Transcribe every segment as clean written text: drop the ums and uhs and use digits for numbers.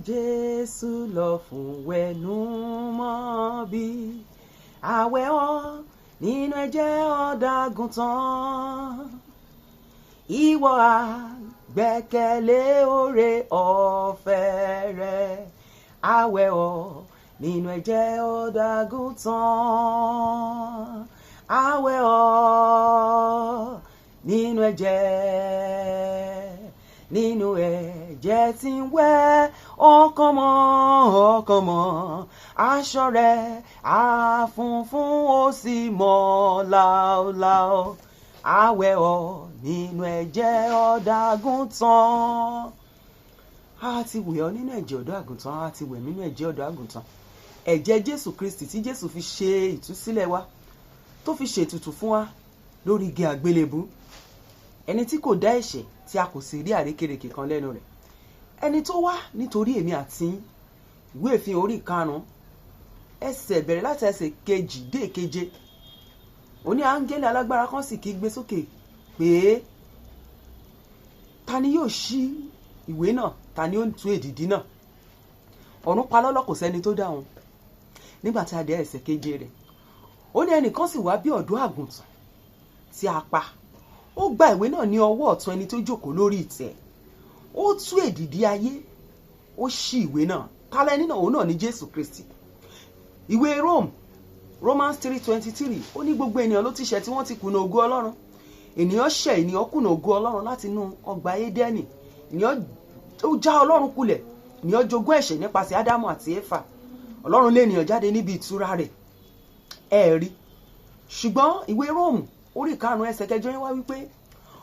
Jésù lọ fún wẹ̀nùmọ́ bí àwẹ̀ ọ́ nínú ẹ̀jẹ̀ ọ̀dọ́-àgùntàn. Ìwọ á gbẹ́kẹ̀lé oore ọ̀fẹ́ rẹ̀, àwẹ̀ ọ́ nínú ẹ̀jẹ̀ ọ̀dọ́-àgùntàn. Àwẹ̀ ọ́ nínú ẹ̀jẹ̀ tí ń wẹ̀ ọkàn mọ́, aṣọ rẹ̀ á funfun ó sì mọ́ láúláú. Àwẹ̀ ọ́ nínú ẹ̀jẹ̀ ọ̀dọ́-àgùntàn. A ti wẹ̀ ọ́ nínú ẹ̀jẹ̀ ọ̀dọ́-àgùntàn, a ti wẹ̀ nínú ẹ̀jẹ̀ ọ̀dọ́-àgùntàn. Ẹ̀jẹ̀ Jésù Kristi tí Jésù fi ṣe ìtúsílẹ̀ wa, tó fi ṣètùtù fún wa lórí igi àgbélébú. Ẹni tí kò dá ẹ̀ṣẹ̀ tí a kò sì rí àrékérekè kan lẹ́nu rẹ̀. Ẹni tó wá nítorí èmi àti ìwé ìfihàn orí 5 ẹsẹ̀ bẹ̀rẹ̀ láti ẹsẹ̀ 2 dé 7. Ó ní áńgẹ́lì alágbára kan sì kígbe sókè pé ta ni yóò ṣí ìwé náà, ta ni ó ń tú èdìdì náà. Ọ̀run pa lọ́lọ́, kò sẹ́ni tó dáhùn. Nígbà tí a dé ẹsẹ̀ 7 rẹ̀, ó ní ẹnìkan sì wá bí ọ̀dọ́ àgùntàn tí a pa. Ó gba ìwé náà ní ọwọ́ ọ̀tún ẹni tó jókòó lórí ìtẹ́. Ó tú èdìdì ayé, ó ṣí ìwé náà. Kálẹ̀ nínú òun náà ní Jésù Kristi. Ìwé Romans 3:23, ó ní gbogbo ènìyàn ló ti ṣẹ̀ tí wọ́n ti kùnà ògo Ọlọ́run. Ènìyàn ṣẹ̀, ènìyàn kùnà ògo Ọlọ́run láti inú ọgbà Édẹ́nì. Ènìyàn ó já Ọlọ́run kulẹ̀, ènìyàn jogún ẹ̀ṣẹ̀ nípasẹ̀ Ádámù àti Éfà. Ọlọ́run lé ènìyàn jáde níbi ìtura rẹ̀. Ẹ̀rí. Ṣùgbọ́n ìwé Róòmù orí 5 ẹsẹ̀ 8 yẹn wá wípé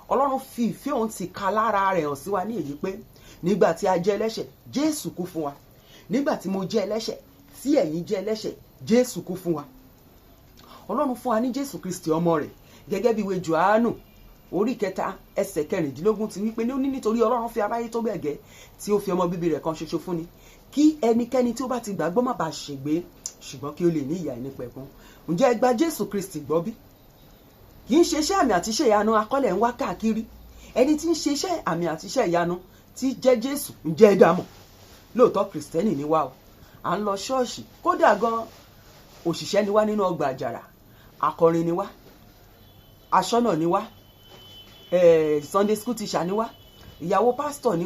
Ọlọ́run fi ìfẹ́ òun ti ka lára rẹ̀ hàn sí wa ní èyí pé nígbà tí a jẹ́ ẹlẹ́ṣẹ̀, Jésù kú fún wa. Nígbà tí mo jẹ́ ẹlẹ́ṣẹ̀, tí ẹ̀yin jẹ́ ẹlẹ́ṣẹ̀, Jésù kú fún wa. Ọlọ́run fún wa ní Jésù Kristi ọmọ rẹ̀, gẹ́gẹ́ bí ìwé Jòhánù orí 3 ẹsẹ̀ 14 ti wípé ní nítorí Ọlọ́run fi aráyé tó bẹ́ẹ̀ gẹ́ tí ó fi ọmọ bíbí rẹ̀ kan ṣoṣo fún ni, kí ẹnikẹ́ni tí ó bá ti gbàgbọ́ má bàa ṣègbé, ṣùgbọ́n kí ó lè ní ìyè àìnípẹ̀kun. Ǹjẹ́ ẹ gba Jésù Kristi gbọ́ bí? Kì í ṣe iṣẹ́ àmì àti iṣẹ́ ìyanu akọ́lẹ̀ ń wá káàkiri. Ẹni tí ń ṣe iṣẹ́ àmì àti iṣẹ́ ìyanu tí jẹ́ Jésù, ǹjẹ́ ẹ dámọ̀? Lóòótọ́ Kristẹni ni wá o, à ń lọ ṣọ́ọ̀ṣì, kódà gan òṣìṣẹ́ ni wá nínú ọgbà àjàrà, akọrin ni wá, aṣọ́nà ni wá, Sunday school teacher ni wá, ìyàwó pásítọ̀ ni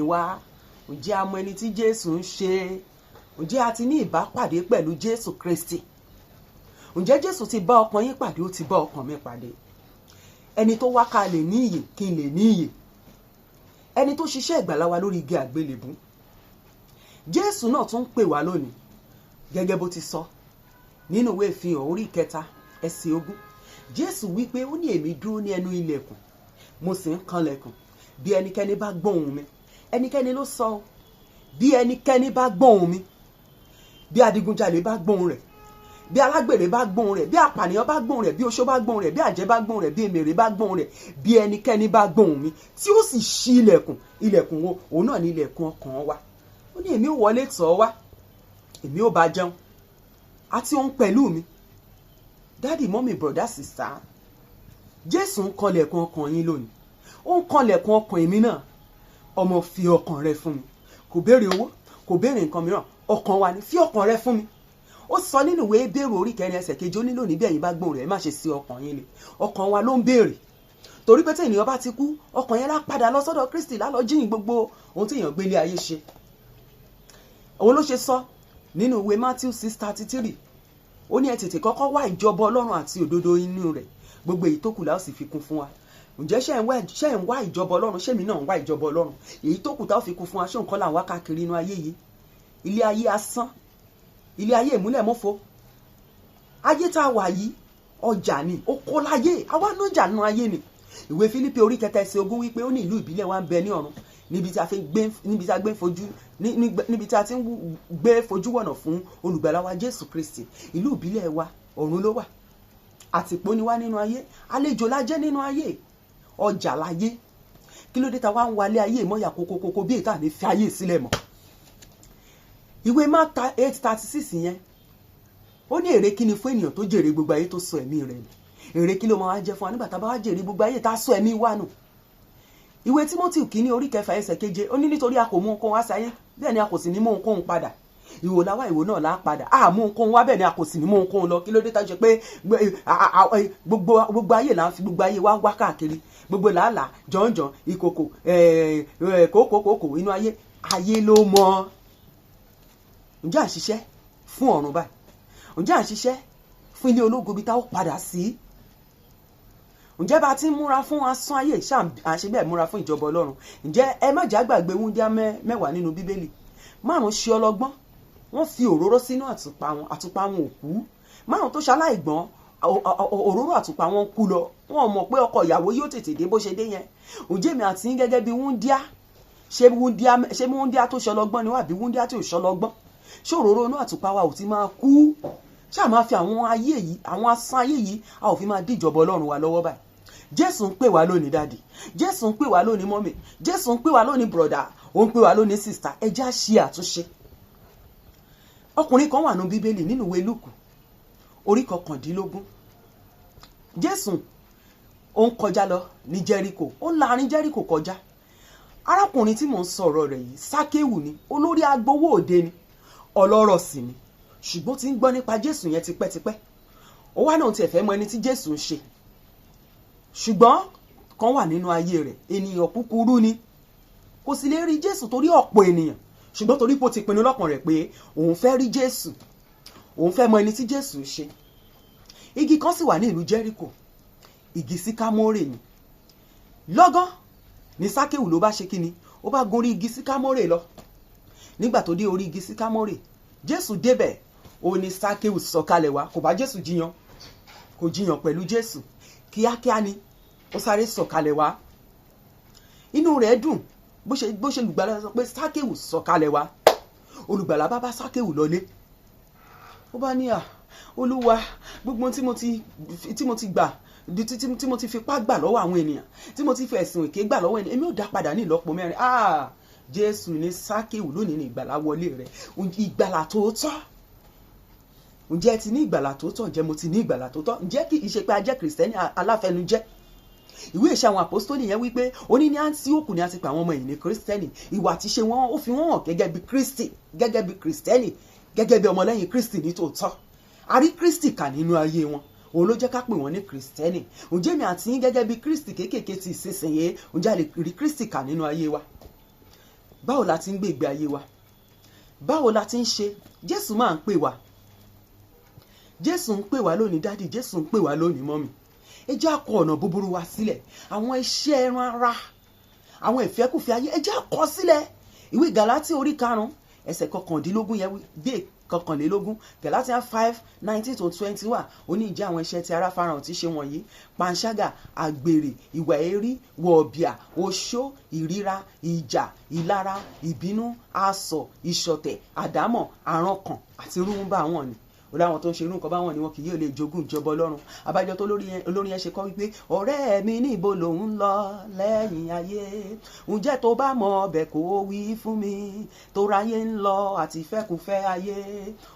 wá, ǹjẹ́ a mọ ẹni tí Jésù ń ṣe? Ǹjẹ́ a ti ní ìbápàdé pẹ̀lú Jésù Kristi? Ǹjẹ́ Jésù ti bá ọkàn yín pàdé? Ó ti bá ọkàn mi pàdé. Ẹni tó wá ká lè ní ìyè, kí n lè ní ìyè. Ẹni tó ṣiṣẹ́ ìgbàlà wa lórí igi àgbélébú. Jésù náà tún ń pè wá lónìí, gẹ́gẹ́ bó ti sọ nínú ìwé ìfihàn orí 3 ẹsẹ̀ 20. Jésù wípé ó ní èmi dúró ní ẹnu ilẹ̀kùn, mo sì ń kanlẹ̀kùn. Bí ẹnikẹ́ni bá gbóhùn mi, ẹnikẹ́ni ló sọ, bí ẹnikẹ́ni bá gbóhùn mi, bí adigunjalè bá gbóhùn rẹ̀, bí alágbèrè bá gbóhùn rẹ̀, bí apànìyàn bá gbóhùn rẹ̀, bí oṣó bá gbóhùn rẹ̀, bí àjẹ́ bá gbóhùn rẹ̀, bí èmèrè bá gbóhùn rẹ̀, bí ẹnikẹ́ni bá gbóhùn mi tí ó sì ṣí ilẹ̀kùn wo, òun náà ní ilẹ̀kùn ọkàn wa. Ó ní èmi ó wọlé tọ̀ ọ́ wá, èmi ó bá jẹun àti òun pẹ̀lú mi. Daddy, mommy, brother, sister, Jésù ń kanlẹ̀kùn ọkàn yín lónìí. Ó ń kanlẹ̀kùn ọkàn èmi náà. Ọmọ, fi ọkàn rẹ fún mi. Kò béèrè owó, kò béèrè nǹkan mìíràn. Ọkàn wa ni, fi ọkàn rẹ fún mi. Ó sọ nínú ìwé Hébérù orí 4 ẹsẹ̀ 7, ó ní lónìí bí ẹ̀yin bá gbóhùn rẹ̀, ẹ má ṣe sí ọkàn yín le. Ọkàn wa ló ń béèrè. Torí pé tí ènìyàn bá ti kú, ọkàn yẹn lá padà lọ sọ́dọ̀ Kristi, lá lọ jíyìn gbogbo ohun tí èèyàn gbélé ayé ṣe. Òun ló ṣe sọ nínú ìwé Matthew 6:33. Ó ní ẹ tètè kọ́kọ́ wá ìjọba Ọlọ́run àti òdodo inú rẹ̀, gbogbo èyí tó kù la ó sì fi kún fún wa. Ǹjẹ́ ṣé ń wá ìjọba Ọlọ́run? Ṣé mi náà ń wá ìjọba Ọlọ́run? Èyí tó kù tá ó fi kún fún wa, ṣé nǹkan là ń wá káàkiri inú ayé yìí? Ilé ayé asán, ilé ayé ìmúlẹ̀mọ́fo. Ayé tá a wà yìí ọjà ni, oko láyé, àwa náà nínú ayé ni. Ìwé Fílípì orí 3 ẹsẹ̀ 20 wípé ó ní ìlú ìbílẹ̀ wa ń bẹ ní ọ̀run, níbi tí a ti ń gbé fojú wọ̀nà fún olùgbàlà wa Jésù Kristi. Ìlú ìbílẹ̀ wa ọ̀run ló wà. Àtìpó ni wá nínú ayé, àlejò la jẹ́ nínú ayé, ọjà láyé. Kí ló dé ta wá ń wálé ayé ìmọ̀yà kókókókó bí ètà ní fi ayé sílẹ̀ mọ́? Ìwé Mark 8:36 yẹn, ó ní èrè kí ni fún ènìyàn tó jèrè gbogbo ayé tó sọ ẹ̀mí rẹ̀ nù? Èrè kí ló máa jẹ́ fún wa nígbà tá a bá wá jèrè gbogbo ayé tá a sọ ẹ̀mí wa nù? ìwé Tímótì kìíní orí 4 ẹsẹ̀ 7 ó ní nítorí a kò mú ohunkóhun wá sí ayé bẹ́ẹ̀ ni a kò sì ní mú ohunkóhun padà. Ìwò láwá ìwò náà lá padà, a mú ohunkóhun wá bẹ́ẹ̀ ni a kò sì ní mú ohunkóhun lọ. Kí ló dé tá ṣe pé gbogbo ayé là ń fi gbogbo ayé wá káàkiri, gbogbo làálàá jọ̀njọ̀n ìkòkò kòkòkò inú ayé ló mọ̀. Ǹjẹ́ à ń ṣiṣẹ́ fún ọ̀run báyìí? Ǹjẹ́ à ń ṣiṣẹ́ fún ilé ológo bí tá ó padà sí? Ǹjẹ́ bá ti ń múra fún asán ayé àṣẹ bẹ́ẹ̀ múra fún ìjọba Ọlọ́run? Ǹjẹ́ ẹ má jà gbàgbé wúndíá 10 nínú Bíbélì? 5 ṣe ọlọ́gbọ́n, wọ́n fi òróró sínú àtùpà wọn ò kú. 5 tó ṣaláìgbọ́n, òróró àtùpà wọn kú lọ. Wọ́n mọ̀ pé ọkọ ìyàwó yóò tètè dé bó ṣe dé yẹn. Ǹjẹ́ mi àti yín gẹ́gẹ́ bí wúndíá, ṣé wúndíá tó ṣọlọ́gbọ́n ni wà bí wúndíá tí ò ṣọlọ́gbọ́n? Ṣé òróró inú àtùpà wa ò ti máa kú? Ṣáà máa fi àwọn ayé yìí, àwọn asán ayé yìí, a ò fi máa díjọba Ọlọ́run wa lọ́wọ́ báyìí. Jésù ń pè wá lónìí dádì, Jésù ń pè wá lónìí mọ́mì, Jésù ń pè wá lónìí brọ̀dà, ó ń pè wá lónìí sísítà. Ẹ já ṣe àtúnṣe. Ọkùnrin kan wà nínú Bíbélì nínú ìwé Lúùkù orí 19. Jésù ó ń kọjá lọ ní Jẹ́ríkò, ó ń láàrin Jẹ́ríkò kọjá. Arákùnrin tí mò ń sọ̀rọ̀ rẹ̀ yìí Sákéwù ni, olórí agbowó òde ni, ọlọ́rọ̀ sì ni, ṣùgbọ́n tí ń gbọ́ nípa Jésù yẹn tipẹ́tipẹ́. Ó wá náà tiẹ̀ fẹ́ mọ ẹni tí Jésù ń ṣe. Ṣùgbọ́n kan wà nínú ayé rẹ̀, ènìyàn kúkúrú ni, kò sì lè rí Jésù torí ọ̀pọ̀ ènìyàn. Ṣùgbọ́n torí pé ó ti pinnu lọ́kàn rẹ̀ pé òun fẹ́ rí Jésù, òun fẹ́ mọ ẹni tí Jésù ń ṣe. Igi kan sì wà ní ìlú Jẹ́ríkò, igi síkámórè ni. Lọ́gán ni Sákéwù ló bá ṣe kíni, ó bá gorí igi síkámórè lọ. Nígbà tó dé orí igi síkámórè, Jésù débẹ̀, ó ní Sákéwù sọ̀kalẹ̀ wá. Kò bá Jésù jiyàn, kò jiyàn pẹ̀lú Jésù. Kíákíá ni ó sáré sọ̀kalẹ̀ wá. Inú rẹ̀ dùn bó ṣe olùgbàlà sọ pé Sákéwù sọ̀kalẹ̀ wá. Olùgbàlà bá Sákéwù lọlé. Ó bá ní Olúwa, gbogbo tí mo ti gbà, tí mo ti fipá gbà lọ́wọ́ àwọn ènìyàn, tí mo ti fi ẹ̀sùn èké gbà lọ́wọ́ ènìyàn, èmi ò dá padà ní ìlọ́po 4. Jésù ní Sákéwù lónìí ní ìgbàlà wọlé rẹ̀. Ìgbàlà tòótọ́. Ǹjẹ́ ẹ ti ní ìgbàlà tòótọ́? Ǹjẹ́ mo ti ní ìgbàlà tòótọ́? Ǹjẹ́ kì í ṣe pé a jẹ́ Kìrìsìtẹ́nì aláfẹnujẹ́? Ìwé Ìṣe àwọn Àpọ́stólì yẹn wípé ó ní Áńtíókù ni a ti pè àwọn ọmọ ẹ̀yìn ní Kìrìsìtẹ́nì. Ìwà àti ṣe wọn ó fi wọ́n hàn gẹ́gẹ́ bí Kristi, gẹ́gẹ́ bí Kìrìsìtẹ́nì, gẹ́gẹ́ bí ọmọlẹ́yìn Kristi ní tòótọ́. A rí Kristi kà nínú ayé wọn, òun ló jẹ́ ká pè wọ́n ní Kìrìsìtẹ́nì. Ǹjẹ́ mi àti yín gẹ́gẹ́ bí Kristi kéékèèké ti ìsinsìnyí, ǹjẹ́ a lè rí Kristi kà nínú ayé wa? Báwo la ti ń gbé ìgbé ayé wa? Báwo la ti ń ṣe? Jésù máa ń pè wá. Jésù ń pè wá lónìí dádì, Jésù ń pè wá lónìí mọ́mì. Ẹ jẹ́ á kọ ọ̀nà búburú wa sílẹ̀. Àwọn iṣẹ́ ẹran ara, àwọn ìfẹ́kùfẹ́ ayé, ẹ jẹ́ á kọ sílẹ̀. Ìwé Gàlátíà orí 5 ẹsẹ̀ 19 yẹn dé 21. Gàlátíà 5:19-20 wà. Ó ní ìjẹ́ àwọn iṣẹ́ tí ara farahàn tí ṣe wọ̀nyí: panṣágà, àgbèrè, ìwà èérí, wọ̀bìà, oṣó, ìríra, ìjà, ìlara, ìbínú, asọ̀, ìṣọ̀tẹ̀, àdámọ̀, àrankàn àti rúrúnbá wọn ni. Ó láwọn tó ń ṣe irú nǹkan báwọn ni wọn kì yóò lè jogún ìjọba Ọlọ́run. Abájọ tó olórin yẹn ṣe kọ́ wípé ọ̀rẹ́ mi níbo lòun lọ lẹ́yìn ayé, ǹjẹ́ tó bá mọ ọbẹ̀ kó wí fún mi, tó ráyé ń lọ àti fẹ́kùfẹ́ ayé,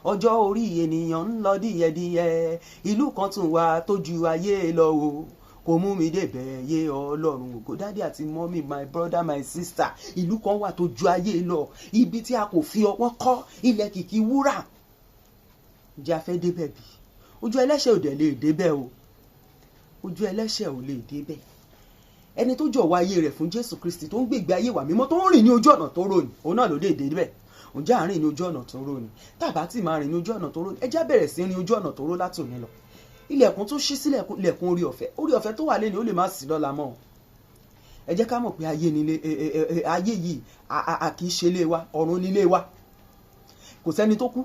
ọjọ́ orí ènìyàn ń lọ díẹ̀díẹ̀, ìlú kan tún wà tó ju ayé lọ o, kò mú mi débẹ̀ yé Ọlọ́run ògo. Daddy àti mommy, my brother, my sister, ìlú kan wà tó ju ayé lọ, ibi tí a kò fi ọwọ́ kọ́, ilẹ̀ kìkì wúrà. Ǹjẹ́ a fẹ́ débẹ̀ bí? Ojú ẹlẹ́ṣẹ̀ ò dẹ̀ lè débẹ̀ o. Ojú ẹlẹ́ṣẹ̀ ò lè débẹ̀. Ẹni tó jọ̀wọ́ ayé rẹ̀ fún Jésù Kristi, tó ń gbé ìgbé ayé wa mímọ́, tó ń rìn ní ojú ọ̀nà tó rò ní, òun náà ló lè débẹ̀. Ǹjẹ́ à ń rìn ní ojú ọ̀nà tó rò ní? Tàbá tí máa rìn ní ojú ọ̀nà tó rò ní, ẹ já bẹ̀rẹ̀ sí rìn ojú ọ̀nà tó rò láti òní lọ. Ilẹ̀kùn tó ṣí sílẹ̀, ilẹ̀kùn orí ọ̀fẹ́ tó wà lẹ́ni ó lè má sí lọ́la mọ́. Ẹ jẹ́ ká mọ̀ pé ayé yìí kì í ṣe ilé wa, ọ̀run ni ilé wa. Kò sẹ́ni tó kú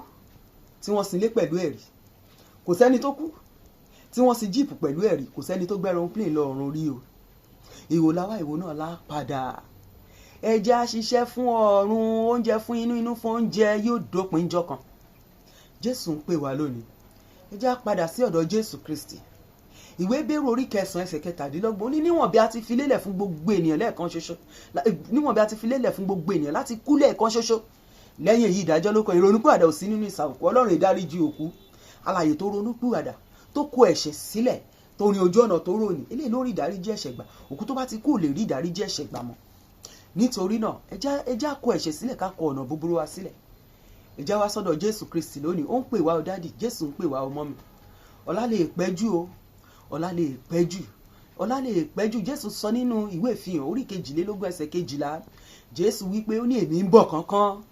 tí wọ́n sin lé pẹ̀lú ẹ̀rí, kò sẹ́ni tó kú tí wọ́n sin jíìpù pẹ̀lú ẹ̀rí, kò sẹ́ni tó gbẹ́rọ plane lọ ọ̀run rí o. Ìwò láwá ìwò náà lá padà. Ẹ jẹ́ á ṣiṣẹ́ fún ọ̀run, oúnjẹ fún inú fún oúnjẹ yóò dópin jọ́ kan. Jésù ń pè wá lónìí. Ẹ jẹ́ á padà sí ọ̀dọ̀ Jésù Kristi. Ìwé Hébérù orí 9 ẹsẹ̀ 17 ó ní níwọ̀n bí a ti fi lélẹ̀ fún gbogbo ènìyàn lẹ́ẹ̀kan ṣoṣo, níwọ̀n bí a ti fi lélẹ̀ fún gbogbo ènìyàn láti kú lẹ́ẹ̀kan ṣoṣo, lẹ́yìn èyí ìdájọ́ ló kàn. Ìrònúpìwàdà ò sí nínú ìsà òkú. Ọlọ́run ìdáríjì òkú. Alààyè tó ronúpìwàdà, tó kó ẹ̀ṣẹ̀ sílẹ̀, tó rin ojú ọ̀nà tó ròní, eléyìí ló rí ìdáríjì ẹ̀ṣẹ̀ gbà. Òkú tó bá ti kú ò lè rí ìdáríjì ẹ̀ṣẹ̀ gbà mọ́. Nítorí náà ẹ já kọ ẹ̀ṣẹ̀ sílẹ̀, ká kọ ọ̀nà búburú wa sílẹ̀. Ẹ já wá sọ́dọ̀ Jésù Kristi lónìí. Ó ń pè wá o dádì, Jésù ń pè wá o mọ́mì. Ọ̀la lè pẹ́ jù o, ọ̀la lè pẹ́ jù, ọ̀la lè pẹ́ jù. Jésù sọ nínú ìwé Ìfihàn orí 22 ẹsẹ̀ 12. Jésù wípé ó ní èmi ń bọ̀ kánkán,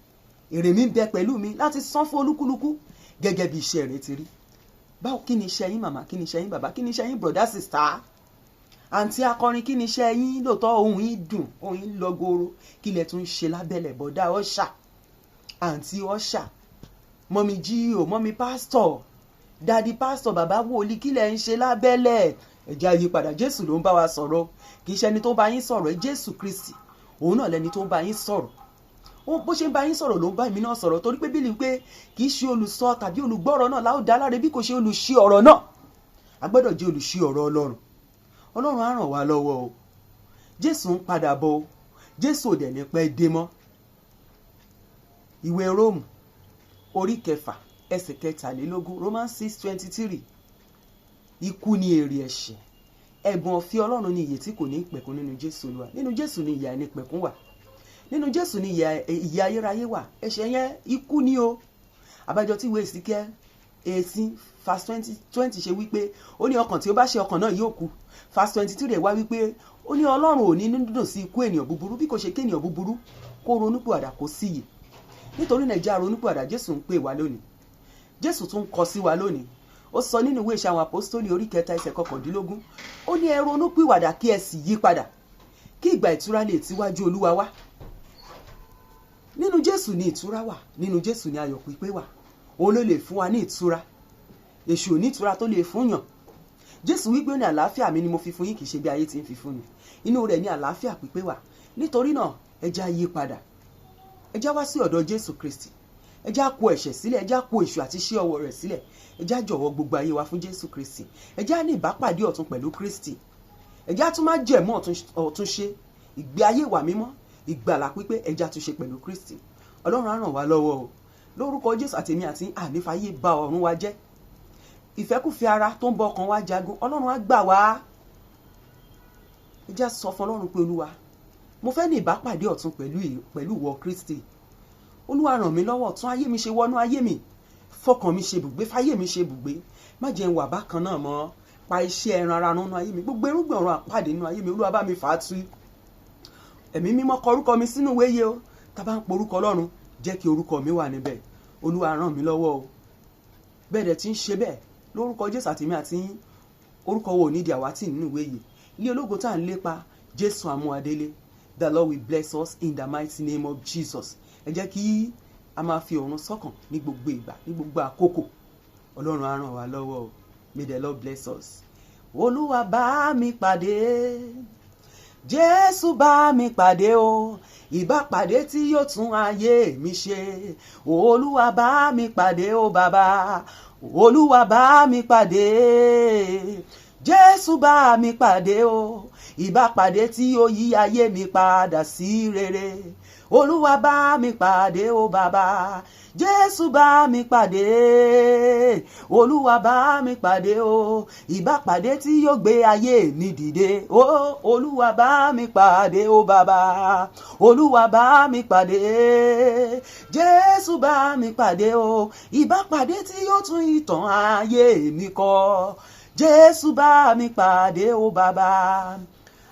èrè mi ń bẹ pẹ̀lú mi láti san fún olúkúlùkù gẹ́gẹ́ bí iṣẹ́ rẹ̀ ti rí. Báwo, kí ni iṣẹ́ yín màmá, kí ni iṣẹ́ yín bàbá, kí ni iṣẹ́ yín brother sister, àǹtí akọrin, kí ni iṣẹ́ yín? Lóòótọ́ ohùn yín dùn, ohùn yín lọ gooro, kí lẹ tún ṣe lábẹ́lẹ̀ bọ̀dá ọ̀ṣà, àǹtí ọ̀ṣà, mọ́mí jíò, mọ́mí pásítọ̀, dádì pásítọ̀, bàbá wòlíì, kí lẹ ń ṣe lábẹ́lẹ̀? Ẹ jẹ́ àyípadà. Jésù ló ń bá wa sọ̀rọ̀, kì í ṣe ẹni tó bá yín sọ̀rọ̀. Jésù Kristi òun náà lẹni tó ń bá yín sọ̀rọ̀. Bó ṣe ń bá yín sọ̀rọ̀ ló ń bá èmi náà sọ̀rọ̀, torí pé Bíbélì pé kì í ṣe olùsọ tàbí olùgbọ́rọ̀ náà láò dá láre bí kò ṣe olùṣí ọ̀rọ̀ náà. A gbọ́dọ̀ jẹ́ olùṣí ọ̀rọ̀ Ọlọ́run. Ọlọ́run á ràn wá lọ́wọ́ o. Jésù ń padà bọ̀ o. Jésù ò dẹ̀ ní pẹ́ dé mọ́. Ìwé Róòmù orí 6 ẹsẹ̀ 23, Romans 6:23. Ikú ni èrè ẹ̀ṣẹ̀, ẹ̀bùn ọ̀fẹ́ Ọlọ́run ni ìyè tí kò ní ìpẹ̀kun nínú Jésù Olúwa. Nínú Jésù ni ìyè àìnípẹ̀kun wà. Nínú Jésù ni ìyè ayérayé wà. Ẹ̀ṣẹ̀ yẹn ikú ni o. Àbájọ tí ìwé Èsíkíẹ́lì 18:20 ṣe wípé ó ní ọkàn tí ó bá ṣe ọkàn náà yóò kú. Verse 22 wá wípé ó ní Ọlọ́run ò ní dùn sí ikú ènìyàn búburú bí kò ṣe kí ènìyàn búburú kó ronúpìwàdà kó sí ìyè. Nítorí Nàìjíríà ronúpìwàdà. Jésù ń pè wá lónìí. Jésù tún kọ sí wa lónìí. Ó sọ nínú ìwé Ìṣe àwọn Àpọ́stélì orí 3 ẹsẹ̀ 19. Ó ní ẹ ronúpìwàdà kí ẹ sì yí padà kí ìgbà ìtura lè tíwájú Olúwa wá. Nínú Jésù ni ìtura wà. Nínú Jésù ni ayọ̀ pípé wà. Òun ló lè fún wa ní ìtura. Èṣù ò ní ìtura tó lè fún yàn. Jésù wípé ó ní àlàáfíà mi ni mo fi fún yín, kì í ṣe bí ayé ti ń fi fún ni. Inú rẹ̀ ní àlàáfíà pípé wà. Nítorí náà ẹ já yí padà. Ẹ já wá sí ọ̀dọ̀ Jésù Kristi. Ẹ já kó ẹ̀ṣẹ̀ sílẹ̀, ẹ já kó èṣù àti iṣẹ́ ọwọ́ rẹ̀ sílẹ̀. Ẹ já jọ̀wọ́ gbogbo ayé wa fún Jésù Kristi. Ẹ já ní ìbápàdé ọ̀tun pẹ̀lú Kristi. Ẹ já tún má jẹ̀mọ́ ọ̀tun ṣe ìgbé ayé wa mímọ́, ìgbàlà pípé. Ẹ já tún ṣe pẹ̀lú Kristi. Ọlọ́run á ràn wá lọ́wọ́ o. Lórúkọ Jésù àtèmi àti ànífàyè ba ọ̀run wa jẹ́. Ìfẹ́kùfẹ́ ara tó ń bọ ọkàn wa jagun, Ọlọ́run á gbà wá. Ẹ já sọ fún Ọlọ́run pé Olúwa, mo fẹ́ ní ìbápàdé ọ̀tun pẹ̀lú ìwọ Kristi. Olúwa ràn mí lọ́wọ́, tún ayé mi ṣe wọnú ayé mi, fọkàn mi ṣe bùgbé, fáyé mi ṣe bùgbé. Má jẹ́ n wà bákan náà mọ́. Pa iṣẹ́ ẹran ara nínú ayé mi, gbogbo irúgbìn ọ̀run àpáàdé nínú ayé mi. Olúwa bá mi fà á tú. Ẹ̀mí mímọ́ kọ orúkọ mi sínú ìwé yìí o. Tá bá ń pe orúkọ Ọlọ́run, jẹ́ kí orúkọ mi wà níbẹ̀. Olúwa ràn mí lọ́wọ́ o. Bẹ́ẹ̀ dẹ̀ tí ń ṣe bẹ́ẹ̀ lórúkọ Jésù àtèmi àti orúkọ wo nídìí àwátì nínú ìwé yìí. Ilé ológo tá à ń lépa, Jésù àmúadélé. The Lord will bless us in the mighty name of Jesus. Ẹ jẹ́ kí a máa fi ọ̀run sọ́kàn ní gbogbo ìgbà, ní gbogbo àkókò. Ọlọ́run á ràn wá lọ́wọ́ o. May the Lord bless us. Olúwa bá mi pàdé, Jésù bá mi pàdé o. Ìbápàdé tí yóò tún ayé mi ṣe. Olúwa bá mi pàdé o bàbá. Olúwa bá mi pàdé. Jésù bá mi pàdé o. Ìbápàdé tí yóò yí ayé mi padà sí rere. Olúwa bá mi pàdé o bàbá. Jésù bá mi pàdé. Olúwa bá mi pàdé o. Ìbápàdé tí yóò gbé ayé mi dìde. Olúwa bá mi pàdé o bàbá. Olúwa bá mi pàdé. Jésù bá mi pàdé o. Ìbápàdé tí yóò tún ìtàn ayé mi kọ. Jésù bá mi pàdé o bàbá.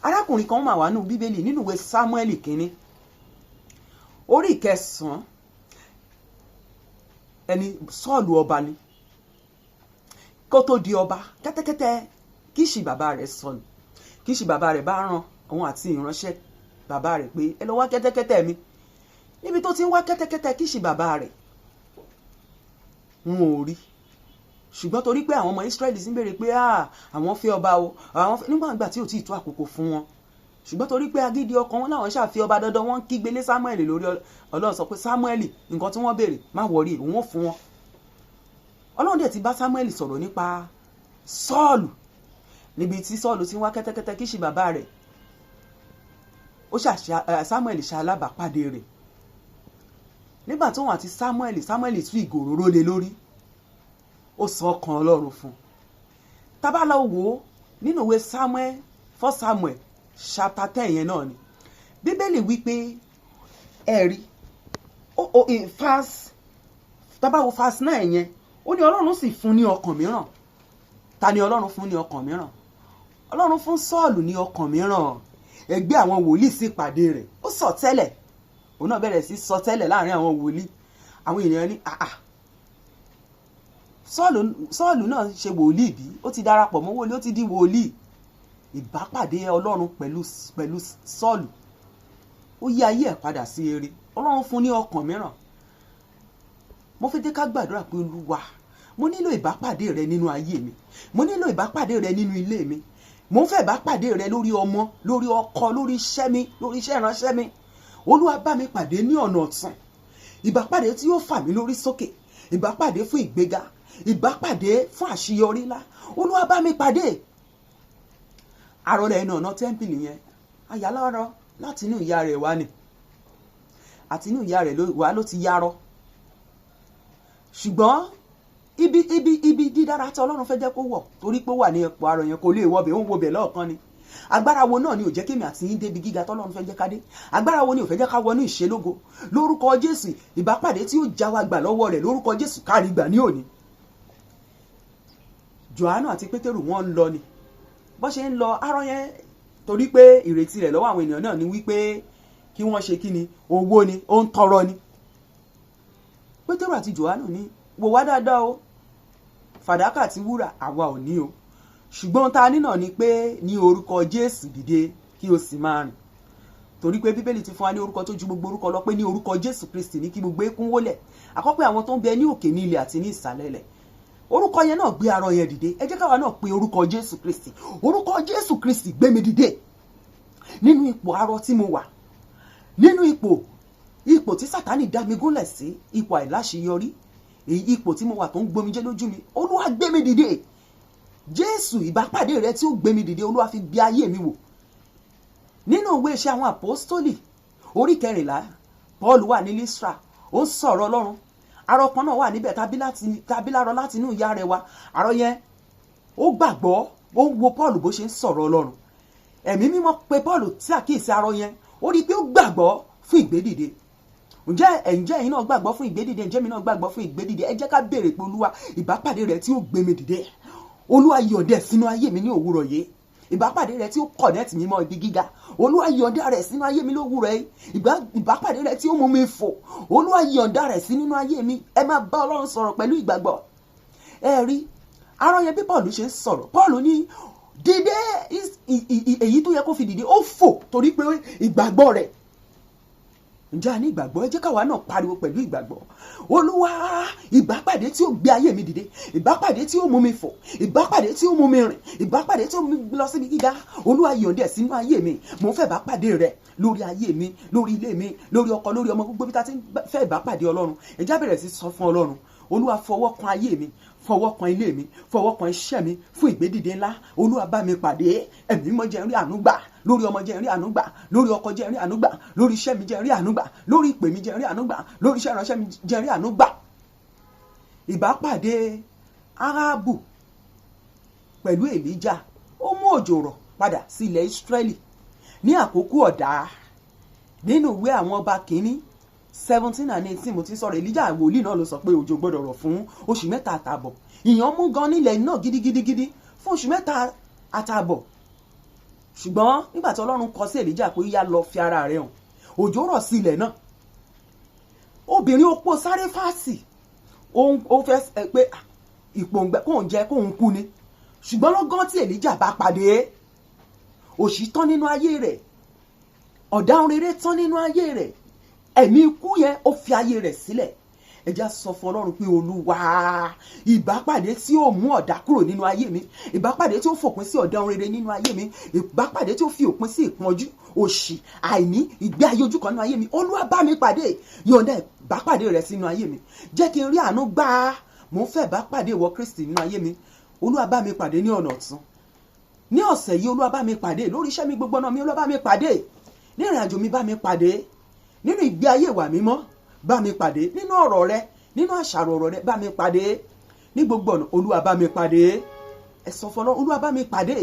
Arákùnrin kan mà wà nínú Bíbélì nínú ìwé Sámúẹ́lì kínní orí 9. Ẹni Sọ́ọ̀lù ọba ni. Kó tó di ọba, kẹ́tẹ́kẹ́tẹ́ Kíṣì bàbá rẹ̀ sọnù. Kíṣì bàbá rẹ̀ bá rán òun àti ìránṣẹ́ bàbá rẹ̀ pé ẹ lọ wá kẹ́tẹ́kẹ́tẹ́ mi. Níbi tó ti ń wá kẹ́tẹ́kẹ́tẹ́ Kíṣì bàbá rẹ̀, wọn ò rí. Ṣùgbọ́n torí pé àwọn ọmọ Ísírẹ́lì sì ń béèrè pé àwọn fẹ́ ọba o, nígbà tí ò tí ì tó àkókò fún wọn. Ṣùgbọ́n torí pé agídí ọkàn wọn láwọn ṣàfi ọba dandan, wọn kígbe lé Sámúẹ́lì lórí. Ọlọ́run sọ pé Sámúẹ́lì, nǹkan tí wọ́n béèrè má wọrí, òun ò fún wọn. Ọlọ́run dẹ̀ ti bá Sámúẹ́lì sọ̀rọ̀ nípa Sọ́ọ̀lù níbi tí Sọ́ọ̀lù ti ń wá kẹ́tẹ́kẹ́tẹ́ Kíṣì bàbá rẹ̀. Sámúẹ́lì ṣe alábàápàdé rẹ̀. Nígbà tóun àti Sámúẹ́lì tún ìgò òróró lé lórí, ó sọ ọkàn Ọlọ́run fún. Tá bá lọ wò ó nínú ìwé Samuel 1 Samuel chapter 10 yẹn náà ni bíbélì wípé ẹ̀rí tabawo verse 9 yẹn ó ní ọlọ́run sì fún ní ọkàn mìíràn. Ta ni ọlọ́run fún ní ọkàn mìíràn? Ọlọ́run fún Sọ́ọ̀lù ní ọkàn mìíràn. Ẹgbẹ́ àwọn wòlíì sì pàdé rẹ̀, ó sọ tẹ́lẹ̀, òun náà bẹ̀rẹ̀ sí sọ tẹ́lẹ̀ láàrin àwọn wòlíì. Àwọn ènìyàn ní Sọ́ọ̀lù náà ṣe wòlíì bí, ó ti darapọ̀ mọ́ wòlíì, ó ti di wòlíì. Ìbápàdé ọlọ́run pẹ̀lú Sọ́ọ̀lù ó yí ayé ẹ̀ padà sí rere. Ọlọ́run fún ní ọkàn mìíràn. Mo fẹ́ jẹ́ ká gbàdúrà pé Olúwa, mo nílò ìbápàdé rẹ nínú ayé mi, mo nílò ìbápàdé rẹ nínú ilé mi, mo fẹ́ ìbápàdé rẹ lórí ọmọ, lórí ọkọ, lórí iṣẹ́ mi, lórí iṣẹ́ ìránṣẹ́ mi. Olúwa bá mi pàdé ní ọ̀nà ọ̀tun, ìbápàdé tí yóò fà mí lórí sókè, ìbápàdé fún ìgbéga, ìbápàdé fún àṣeyọrí ńlá. Olúwa bá mi pàdé. Àrọ̀lẹ̀ ẹnu ọ̀nà tẹ́ḿpìlì yẹn ayálọ́rọ̀ láti inú ìyá rẹ̀ wá ni, àti inú ìyá rẹ̀ wá ló ti yárọ́. Ṣùgbọ́n ibi dídára tí Ọlọ́run fẹ́ jẹ́ kó wọ̀, torí pé ó wà ní ipò arọ yẹn kò lè wọbẹ̀, ó ń wọbẹ̀ lọ́ọ̀kan ni. Agbára wo náà ni ò jẹ́ kémi àti yín débi gíga tọ́lọ́run fẹ́ jẹ́ ká dé? Agbára wo ni ò fẹ́ jẹ́ ká wọnú ìṣelógo? Lórúkọ Jésù, ìbápàdé tí ó já wa gbà lọ́wọ́ rẹ̀, lórúkọ Jésù kárí gbà ní òní. Jòhánù àti Pétérù wọ́n ń lọ ni, bó ṣe ń lọ arọ yẹn, torí pé ìrètí rẹ̀ lọ́wọ́ àwọn ènìyàn náà ni wípé kí wọ́n ṣe kí ni, owó ni, ó ń tọrọ ni. Pétérù àti Jòhánù ní, wò wá dáadáa o, fàdákà àti wúrà àwa ò ní o, ṣùgbọ́n ta ní náà ni pé ní orúkọ Jésù dìde kí o sì máa rìn. Torí pé Bíbélì ti fún wa ní orúkọ tó ju gbogbo orúkọ lọ, pé ní orúkọ Jésù Kristi ní kí gbogbo eékún wólẹ̀, àkọ́pẹ́ àwọn tó ń bẹ ní òkè ní ilẹ̀ àti ní ìsàlẹ̀ ilẹ̀. Orúkọ yẹn náà gbé arọ yẹn dìde. Ẹ jẹ́ káwa náà pe orúkọ Jésù Kristi. Orúkọ Jésù Kristi gbé mi dìde nínú ipò arọ tí mo wà, nínú ipò tí Sátánì dá mi gúnlẹ̀ sí, ipò àìláṣeyọrí, ipò tí mo wà tó ń gbomijé lójú mi. Olúwa gbé mi dìde. Jésù, ìbápàdé rẹ tí ó gbé mi dìde, Olúwa fi bí ayé mi wò. Nínú ìwé Iṣẹ́ àwọn Àpọ́stólì orí 14, Paul wà ní Lístra, ó ń sọ̀rọ̀ Ọlọ́run. Arọ kan náà wà níbẹ̀ tàbí lárọ láti inú ìyá rẹ̀ wá. Arọ yẹn ó gbàgbọ́, ó ń wo Paul bó ṣe ń sọ̀rọ̀ Ọlọ́run. Ẹ̀mí mímọ́ pè Paul tí àkíyèsí arọ yẹn, ó rí i pé ó gbàgbọ́ fún ìgbédìde. Ǹjẹ́ ẹ̀yin náà gbàgbọ́ fún ìgbédìde? Ǹjẹ́ mi náà gbàgbọ́ fún ìgbédìde? Ẹ jẹ́ ká béèrè pé Olúwa, ìbápàdé rẹ tí ó gbé mi dìde, Olúwa yọ̀ǹda sínú ayé mi ní òwúrọ̀ yìí. Ìbápàdé rẹ tí ó connect mi mọ́ ibi gíga, Olúwa yọ̀ǹda rẹ̀ sínú ayé mi lówùrọ̀ yìí. Ìbápàdé rẹ tí ó mú mi fò, Olúwa yọ̀ǹda rẹ̀ sí nínú ayé mi. Ẹ máa bá Ọlọ́run sọ̀rọ̀ pẹ̀lú ìgbàgbọ́. Ẹ rí arọ yẹn bí Paul ṣe ń sọ̀rọ̀. Paul ní dìde, èyí tó yẹ kó fi dìde ó fò torí pé ìgbàgbọ́ rẹ̀. Ǹjẹ́ a ní ìgbàgbọ́? Ẹ jẹ́ káwa náà pariwo pẹ̀lú ìgbàgbọ́. Olúwa, ìbápàdé tí ó gbé ayé mi dìde, ìbápàdé tí ó mú mi fò, ìbápàdé tí ó mú mi rìn, ìbápàdé tí ó mú mi lọ síbi gíga, Olúwa yọ̀ǹda ẹ̀ sínú ayé mi. Mo fẹ́ ìbápàdé rẹ̀ lórí ayé mi, lórí ilé mi, lórí ọkọ, lórí ọmọ, gbogbo bí ta ti fẹ́ ìbápàdé Ọlọ́run. Ẹ jẹ́ á bẹ̀rẹ̀ sí sọ fún Ọlọ́run. Olúwa fọwọ́ kan ayé mi, fọwọ́ kan ilé mi, fọwọ́ kan iṣẹ́ mi fún ìgbédìde ńlá. Olúwa bá mi pàdé. Ẹ̀mí mímọ́ jẹ́ n rí àánú gbà, lórí ọmọ jẹ́ n rí àánú gbà, lórí ọkọ jẹ́ n rí àánú gbà, lórí iṣẹ́ mi jẹ́ n rí àánú gbà, lórí ìpè mi jẹ́ n rí àánú gbà, lórí iṣẹ́ ìránṣẹ́ mi jẹ́ n rí àánú gbà. Ìbápàdé Árábù pẹ̀lú Èlíjà ó mú òjò rọ̀ padà sí ilẹ̀ Ísírẹ́lì ní àkókò ọ̀dá. Nínú ìwé àwọn ọba kìíní 17 and 18 mo ti sọ̀rọ̀. Èlíjà wòlíì náà ló sọ pé òjò gbọ́dọ̀ rọ̀ fún oṣù 3 àtààbọ̀. Ìyàn mú gan nílẹ̀ náà gidigidi fún oṣù 3 àtààbọ̀. Ṣùgbọ́n nígbà tí Ọlọ́run kọ sí Èlíjà pé yá lọ fi ara rẹ̀ hàn, òjò rọ̀ sí ilẹ̀ náà. Obìnrin opó Sáréfásì ó fẹ́ pé ìpòǹgbẹ kóun jẹ kóun kú ni. Ṣùgbọ́n lọ́gán tí Èlíjà bá pàdé, òṣì tán nínú ayé rẹ̀, ọ̀daràn rere tán nínú ayé rẹ̀, ẹ̀mí ikú yẹn ó fi ayé rẹ̀ sílẹ̀. Ẹ jẹ́ á sọ fún Ọlọ́run pé Olúwa, ìbápàdé tí ó mú ọ̀dá kúrò nínú ayé mi, ìbápàdé tí ó fòpin sí ọ̀daràn rere nínú ayé mi, ìbápàdé tí ó fi òpin sí ìpọ́njú, òṣì, àìní, ìgbé ayé ojú kan nínú ayé mi. Olúwa bá mi pàdé. Yọ̀ǹda ìbápàdé rẹ̀ sínú ayé mi. Jẹ́ kí n rí àánú gbà. Mo fẹ́ ìbápàdé ìwọ Kristi nínú ayé mi. Olúwa bá mi pàdé ní ọ̀nà ọ̀tun. Ní ọ̀sẹ̀ yìí Olúwa bá mi pàdé. Lórí iṣẹ́ mi gbogbo náà mi Olúwa bá mi pàdé. Ní ìrìn àjò mi bá mi pàdé. Nínú ìgbé ayé ìwà mímọ́ bá mi pàdé. Nínú ọ̀rọ̀ rẹ, nínú àṣàrò ọ̀rọ̀ rẹ bá mi pàdé. Ní gbogbo ọ̀nà Olúwa bá mi pàdé. Ẹ sọ fún Ọlọ́run, Olúwa bá mi pàdé.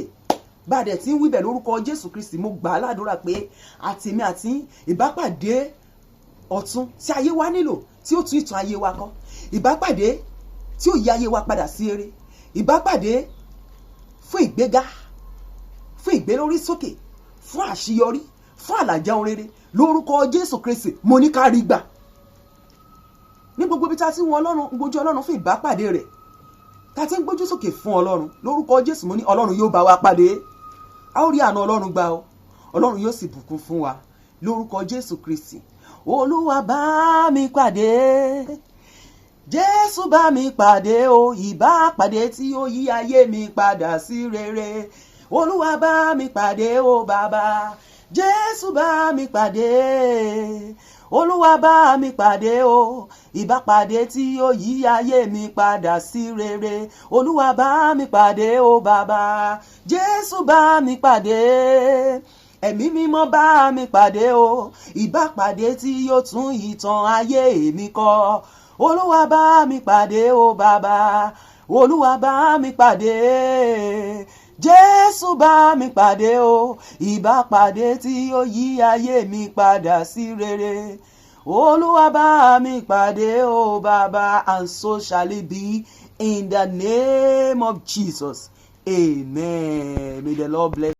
bá a dẹ̀ tí ń wíbẹ̀ lórúkọ Jésù Kristi, mo gbà á ládùúrà pé àtèmi àti ìbápàdé ọ̀tun tí ayé wa nílò, tí ó tún ìtàn ayé wa kọ, ìbápàdé tí ó yí ayé wa padà sí rere, ìbápàdé fún ìgbéga, fún ìgbélórí sókè, fún àṣeyọrí, fún àlàjá ohun rere lórúkọ Jésù Kristi, mo ní ká rí gbà. Ní gbogbo ibi tá a ti wọn Ọlọ́run, gbójú Ọlọ́run fún ìbápàdé rẹ̀, tá a ti ń gbójú sókè fún Ọlọ́run lórúkọ Jésù, mo ní Ọlọ́run yóò bá wa pàdé. A ó rí àánú Ọlọ́run gbà o, Ọlọ́run yóò sì bùkún fún wa lórúkọ Jésù Kristi. Olúwa bá mi pàdé, Jésù bá mi pàdé o, ìbápàdé tí ó yí ayé mi padà sí rere. Olúwa bá mi pàdé o bàbá, Jésù bá mi pàdé. Olúwa bá mi pàdé o, ìbápàdé tí ó yí ayé mi padà sí rere. Olúwa bá mi pàdé o bàbá, Jésù bá mi pàdé. Ẹ̀mí mímọ́ bá mi pàdé o, ìbápàdé tí yóò tún ìtàn ayé mi kọ. Olúwa bá mi pàdé o bàbá, Olúwa bá mi pàdé. Jésù bá mi pàdé o, ìbápàdé tí ó yí ayé mi padà sí rere. Olúwa bá mi pàdé o bàbá, and so shall it be in the name of Jesus. Amen. May the Lord bless.